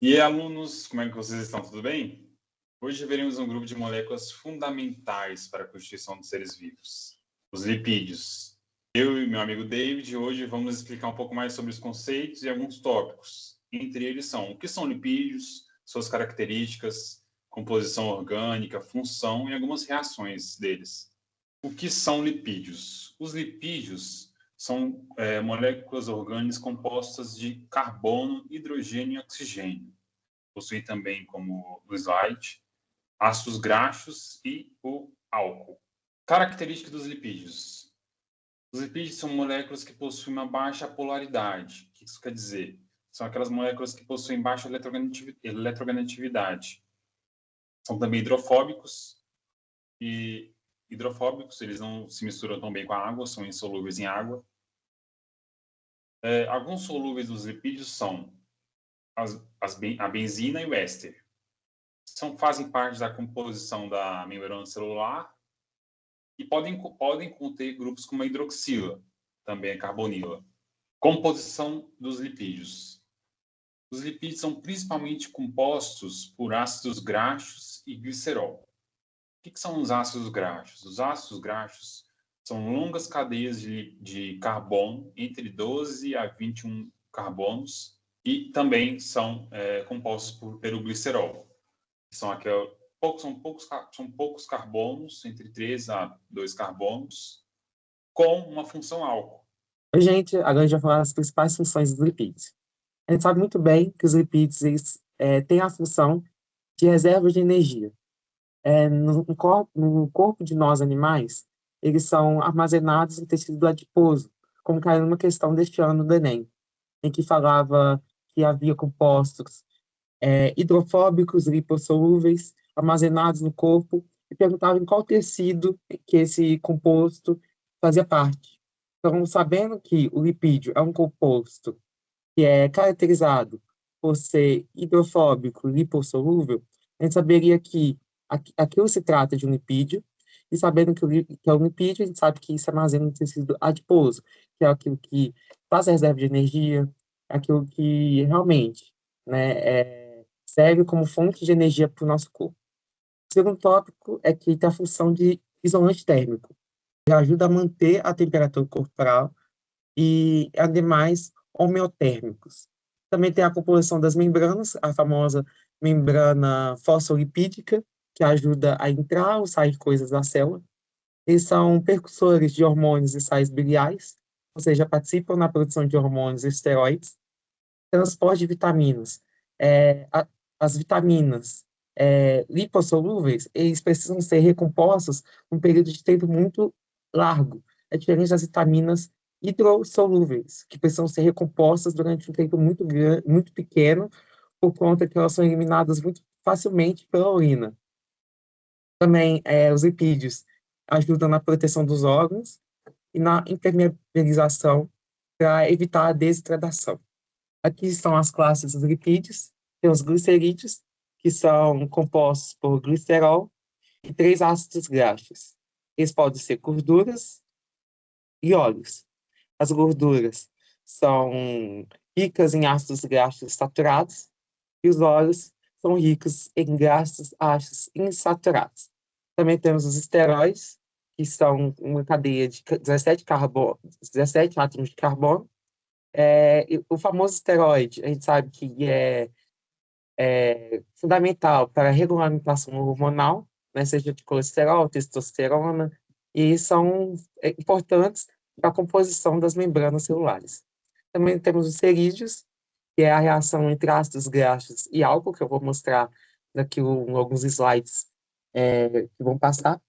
E aí, alunos, como é que vocês estão? Tudo bem? Hoje veremos um grupo de moléculas fundamentais para a constituição dos seres vivos, os lipídios. Eu e meu amigo David, hoje vamos explicar um pouco mais sobre os conceitos e alguns tópicos. Entre eles são o que são lipídios, suas características, composição orgânica, função e algumas reações deles. O que são lipídios? Os lipídios são moléculas orgânicas compostas de carbono, hidrogênio e oxigênio. Possui também, como no slide, ácidos graxos e o álcool. Características dos lipídios. Os lipídios são moléculas que possuem uma baixa polaridade. O que isso quer dizer? São aquelas moléculas que possuem baixa eletronegatividade. São também hidrofóbicos e eles não se misturam tão bem com a água, são insolúveis em água. Alguns solúveis dos lipídios são a benzina e o éster. Fazem parte da composição da membrana celular e podem conter grupos como a hidroxila, também a carbonila. Composição dos lipídios. Os lipídios são principalmente compostos por ácidos graxos e glicerol. O que são os ácidos graxos? Os ácidos graxos são longas cadeias de carbono, entre 12 a 21 carbonos, e também são compostos pelo glicerol. São poucos carbonos, entre 3 a 2 carbonos, com uma função álcool. Oi, gente, agora a gente vai falar das principais funções dos lipídios. A gente sabe muito bem que os lipídios têm a função de reserva de energia. No corpo de nós animais, eles são armazenados em tecido adiposo, como caiu numa questão deste ano do Enem, em que falava que havia compostos hidrofóbicos, lipossolúveis, armazenados no corpo, e perguntava em qual tecido que esse composto fazia parte. Então, sabendo que o lipídio é um composto que é caracterizado por ser hidrofóbico, lipossolúvel, a gente saberia que aquilo se trata de um lipídio, e sabendo que é um lipídio, a gente sabe que isso armazena no tecido adiposo, que é aquilo que faz a reserva de energia, aquilo que realmente, serve como fonte de energia para o nosso corpo. O segundo tópico é que tem a função de isolante térmico, que ajuda a manter a temperatura corporal e, ademais, homeotérmicos. Também tem a composição das membranas, a famosa membrana fosfolipídica, que ajuda a entrar ou sair coisas da célula. Eles são percussores de hormônios e sais biliares, ou seja, participam na produção de hormônios e esteroides. Transporte de vitaminas. As vitaminas lipossolúveis, eles precisam ser recompostos num período de tempo muito largo. É diferente das vitaminas hidrossolúveis, que precisam ser recompostas durante um tempo muito pequeno, por conta que elas são eliminadas muito facilmente pela urina. Também, os lipídios ajudam na proteção dos órgãos e na impermeabilização para evitar a desidratação. Aqui estão as classes dos lipídios. Tem os glicerídeos, que são compostos por glicerol e 3 ácidos graxos. Eles podem ser gorduras e óleos. As gorduras são ricas em ácidos graxos saturados e os óleos são ricos em ácidos insaturados. Também temos os esteróides, que são uma cadeia de 17 átomos de carbono. O famoso esteroide, a gente sabe que é fundamental para a regulamentação hormonal, né, seja de colesterol, testosterona, e são importantes para a composição das membranas celulares. Também temos os cerídeos, que é a reação entre ácidos graxos e álcool, que eu vou mostrar daqui em alguns slides que vão passar,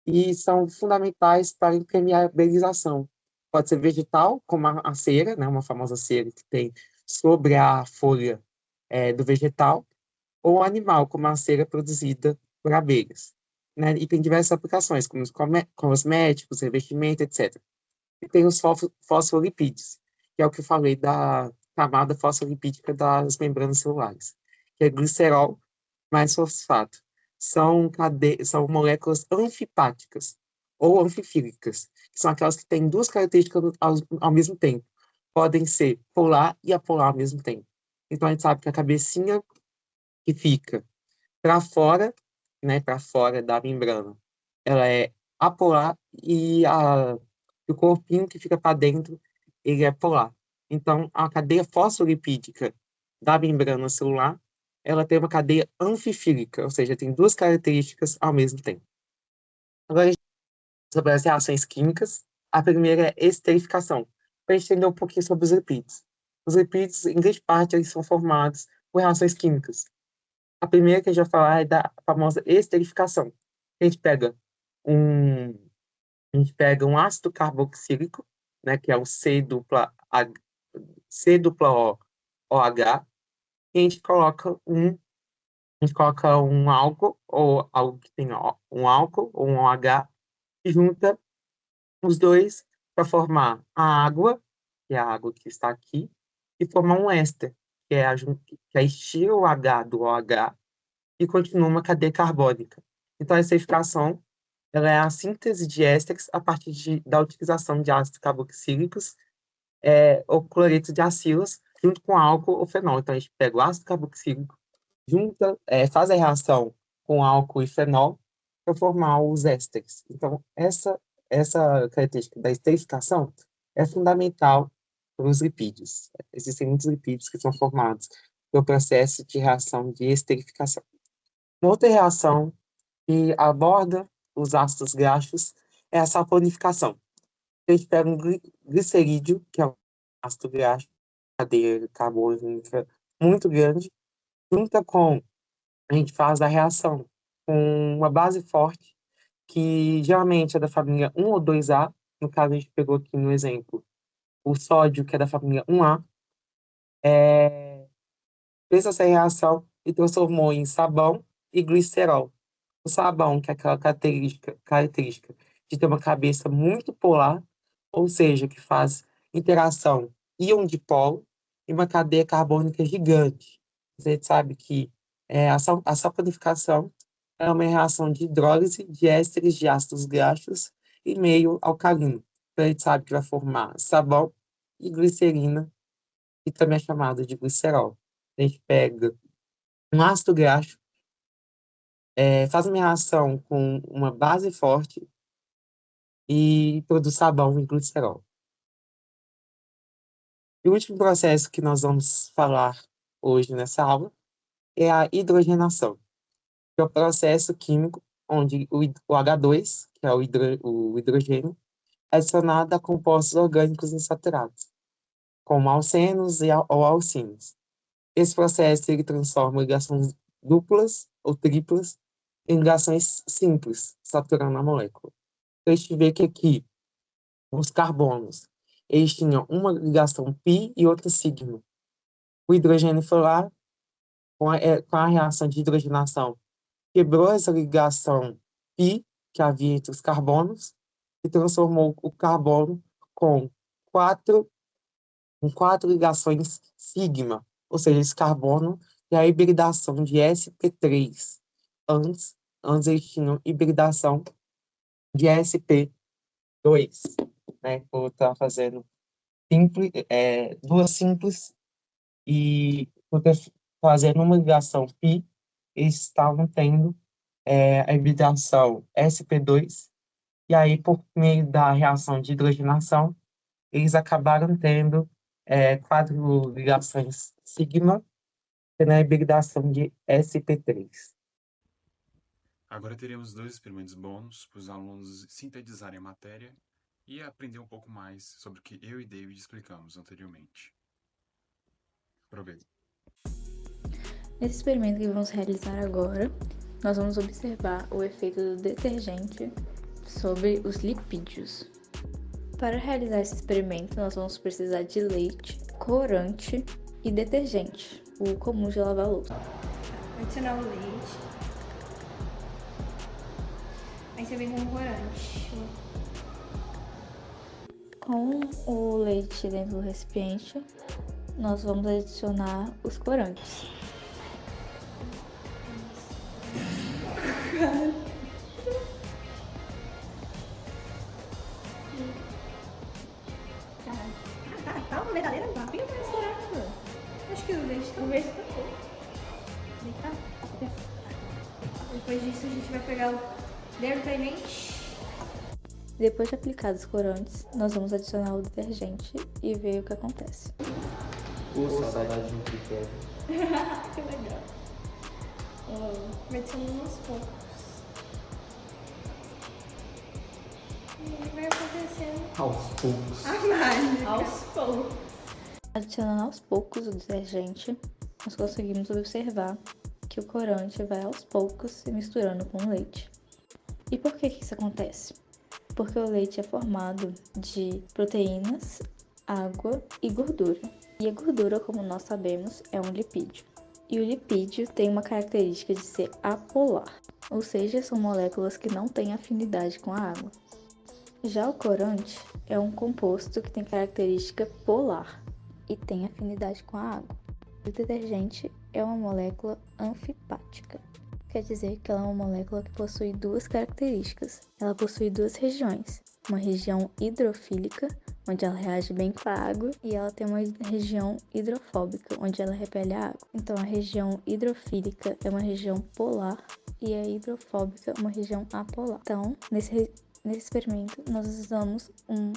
e são fundamentais para a impermeabilização. Pode ser vegetal, como a cera, né, uma famosa cera que tem sobre a folha do vegetal, ou animal, como a cera produzida por abelhas. Né, e tem diversas aplicações, como os cosméticos, revestimento, etc. E tem os fosfolipídios, que é o que eu falei da camada fosfolipídica das membranas celulares, que é glicerol mais fosfato. São moléculas anfipáticas ou anfifílicas, que são aquelas que têm duas características ao mesmo tempo. Podem ser polar e apolar ao mesmo tempo. Então, a gente sabe que a cabecinha que fica para fora, né, para fora da membrana, ela é apolar o corpinho que fica para dentro, ele é polar. Então, a cadeia fosfolipídica da membrana celular, ela tem uma cadeia anfifílica, ou seja, tem duas características ao mesmo tempo. Agora, sobre as reações químicas, a primeira é esterificação, para a gente entender um pouquinho sobre os lipídios. Os lipídios, em grande parte, eles são formados por reações químicas. A primeira que a gente vai falar é da famosa esterificação. A gente pega um, a gente pega um ácido carboxílico, né, que é o C dupla O, OH, e a gente coloca um álcool, ou algo que tem um álcool, ou um OH, e junta os dois para formar a água, que é a água que está aqui, e formar um éster, que é estira o H do OH, e continua uma cadeia carbônica. Então, a esterificação ela é a síntese de ésteres a partir da utilização de ácidos carboxílicos ou cloreto de acilas junto com álcool ou fenol. Então, a gente pega o ácido carboxílico, faz a reação com álcool e fenol para formar os ésteres. Então, essa característica da esterificação é fundamental para os lipídios. Existem muitos lipídios que são formados pelo processo de reação de esterificação. Uma outra reação que aborda os ácidos graxos é a saponificação. A gente pega um glicerídeo, que é um ácido graxo, cadeia carbônica muito grande, a gente faz a reação com uma base forte, que geralmente é da família 1 ou 2A, no caso a gente pegou aqui no exemplo, o sódio, que é da família 1A, fez essa reação e transformou em sabão e glicerol. O sabão, que é aquela característica de ter uma cabeça muito polar, ou seja, que faz interação íon-dipolo e uma cadeia carbônica gigante. A gente sabe que a saponificação é uma reação de hidrólise de ésteres de ácidos graxos e meio alcalino. Então, a gente sabe que vai formar sabão e glicerina, que também é chamado de glicerol. A gente pega um ácido graxo, faz uma reação com uma base forte e produz sabão e glicerol. E o último processo que nós vamos falar hoje nessa aula é a hidrogenação, que é o processo químico onde o H2, que é o hidrogênio, é adicionado a compostos orgânicos insaturados, como alcenos ou alcinos. Esse processo ele transforma ligações duplas ou triplas em ligações simples, saturando a molécula. Então, a gente vê que aqui os carbonos eles tinham uma ligação π e outra sigma. O hidrogênio foi lá, com a reação de hidrogenação, quebrou essa ligação π que havia entre os carbonos e transformou o carbono com quatro ligações sigma, ou seja, esse carbono é a hibridação de sp3. Antes eles tinham hibridação de sp2, né? Por estar fazendo duas simples e por ter fazendo uma ligação π, eles estavam tendo a hibridação sp2, e aí, por meio da reação de hidrogenação, eles acabaram tendo quatro ligações sigma, tendo a hibridação de sp3. Agora teremos 2 experimentos bônus para os alunos sintetizarem a matéria e aprender um pouco mais sobre o que eu e David explicamos anteriormente. Aproveita. Nesse experimento que vamos realizar agora, nós vamos observar o efeito do detergente sobre os lipídios. Para realizar esse experimento, nós vamos precisar de leite, corante e detergente, o comum de lavar louça. Adicionar o leite. Aí você vem com o corante. Com o leite dentro do recipiente, nós vamos adicionar os corantes. Tá uma verdadeira vaca. Por que não tá misturando? Acho que o leite tá Depois disso a gente vai pegar o detergente. Depois de aplicados os corantes, nós vamos adicionar o detergente e ver o que acontece. Saudade de um critério. Que legal. Vai adicionando aos poucos. E vai acontecendo Aos poucos. a mágica. Aos poucos. Adicionando aos poucos o detergente, nós conseguimos observar que o corante vai aos poucos se misturando com o leite. E por que isso acontece? Porque o leite é formado de proteínas, água e gordura. E a gordura, como nós sabemos, é um lipídio. E o lipídio tem uma característica de ser apolar, ou seja, são moléculas que não têm afinidade com a água. Já o corante é um composto que tem característica polar e tem afinidade com a água. O detergente é uma molécula anfipática. Quer dizer que ela é uma molécula que possui duas características. Ela possui duas regiões. Uma região hidrofílica, onde ela reage bem com a água, e ela tem uma região hidrofóbica, onde ela repele a água. Então, a região hidrofílica é uma região polar e a hidrofóbica uma região apolar. Então, nesse experimento, nós usamos um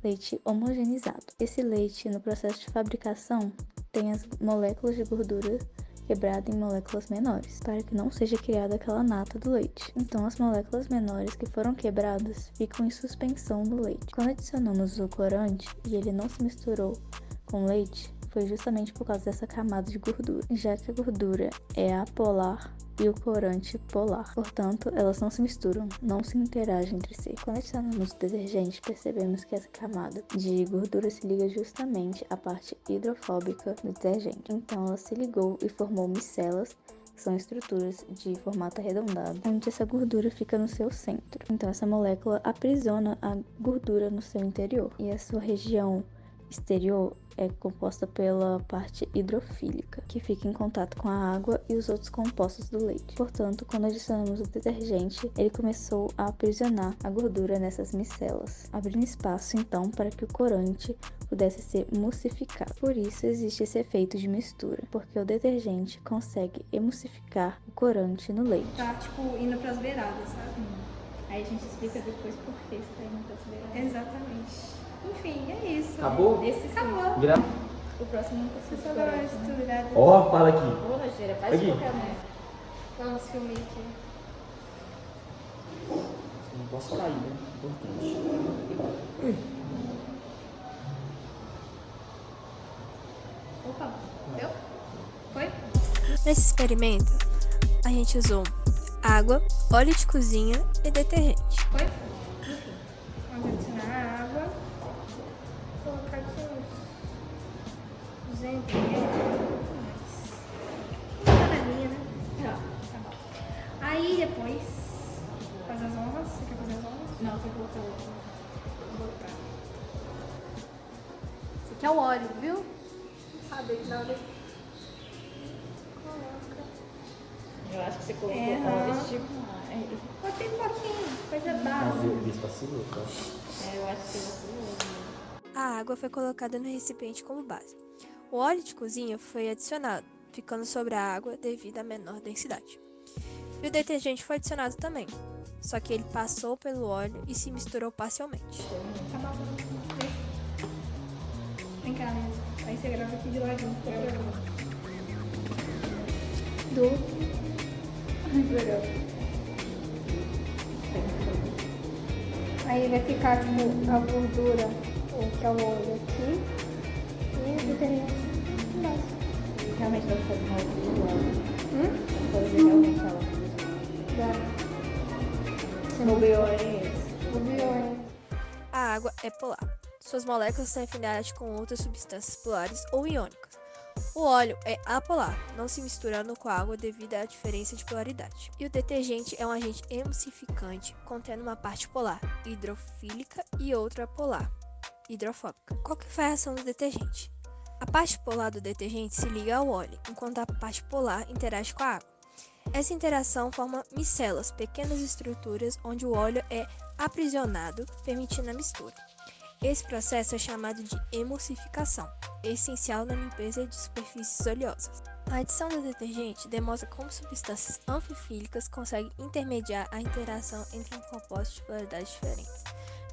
leite homogeneizado. Esse leite, no processo de fabricação, tem as moléculas de gordura quebrada em moléculas menores, para que não seja criada aquela nata do leite. Então, as moléculas menores que foram quebradas ficam em suspensão no leite. Quando adicionamos o corante e ele não se misturou com o leite, foi justamente por causa dessa camada de gordura, já que a gordura é apolar e o corante polar. Portanto, elas não se misturam, não se interagem entre si. Quando adicionamos o detergente, percebemos que essa camada de gordura se liga justamente à parte hidrofóbica do detergente. Então, ela se ligou e formou micelas, que são estruturas de formato arredondado, onde essa gordura fica no seu centro. Então, essa molécula aprisiona a gordura no seu interior. E a sua região exterior é composta pela parte hidrofílica, que fica em contato com a água e os outros compostos do leite. Portanto, quando adicionamos o detergente, ele começou a aprisionar a gordura nessas micelas, abrindo espaço então para que o corante pudesse ser emulsificado. Por isso existe esse efeito de mistura, porque o detergente consegue emulsificar o corante no leite. Tá, tipo, indo pras beiradas, sabe? Aí a gente explica depois por que está indo para essa beirada. Exatamente. Enfim, é isso. Acabou? Esse Acabou. O próximo não precisa Só agora misturado. Ó, fala aqui. Ô, Rogeira, faz Aqui. qualquer um. Vamos filmar aqui. Não posso falar aí, né? Importante. Opa, deu? Foi? Nesse experimento, a gente usou água, óleo de cozinha e detergente. Foi? Enfim. Vamos adicionar a água. Vou colocar aqui uns 200 ml. Uma panelinha, né? Tá bom. Aí depois, faz as honras. Você quer fazer as honras? Não, tem que colocar outro. Vou botar. Esse aqui é o óleo, viu? Sabe que na hora coloca. Eu acho que você colocou Aham. óleo demais. Botei um pouquinho, coisa básica. Isso vacilou, tá? Eu acho que você A água foi colocada no recipiente como base. O óleo de cozinha foi adicionado, ficando sobre a água devido à menor densidade. E o detergente foi adicionado também, só que ele passou pelo óleo e se misturou parcialmente. Tá bom. Vem cá, mesmo. Aí você grava aqui de ladinho. Aí vai ficar tipo a gordura, que é o óleo aqui, e o detergente embaixo. realmente vai fazer uma visual. Vai fazer Hum? realmente ela. Dá. O bior é esse. O bior. A água é polar. Suas moléculas têm afinidade com outras substâncias polares ou iônicas. O óleo é apolar, não se misturando com a água devido à diferença de polaridade. E o detergente é um agente emulsificante, contendo uma parte polar, hidrofílica, e outra polar, hidrofóbica. Qual que foi a ação do detergente? A parte polar do detergente se liga ao óleo, enquanto a parte polar interage com a água. Essa interação forma micelas, pequenas estruturas onde o óleo é aprisionado, permitindo a mistura. Esse processo é chamado de emulsificação, essencial na limpeza de superfícies oleosas. A adição do detergente demonstra como substâncias anfifílicas conseguem intermediar a interação entre compostos de polaridades diferentes,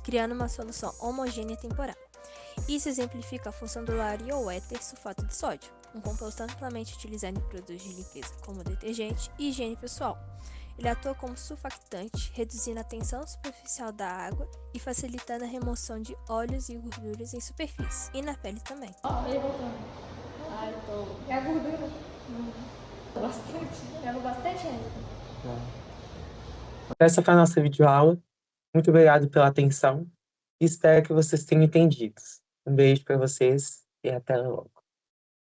criando uma solução homogênea temporária. Isso exemplifica a função do lauryl ou éter sulfato de sódio, um composto amplamente utilizado em produtos de limpeza como detergente e higiene pessoal. Ele atua como surfactante, reduzindo a tensão superficial da água e facilitando a remoção de óleos e gorduras em superfície, e na pele também. Ele voltando. E a gordura? Bastante. Pega bastante ainda. Essa foi a nossa videoaula. Muito obrigado pela atenção e espero que vocês tenham entendido. Um beijo para vocês e até logo.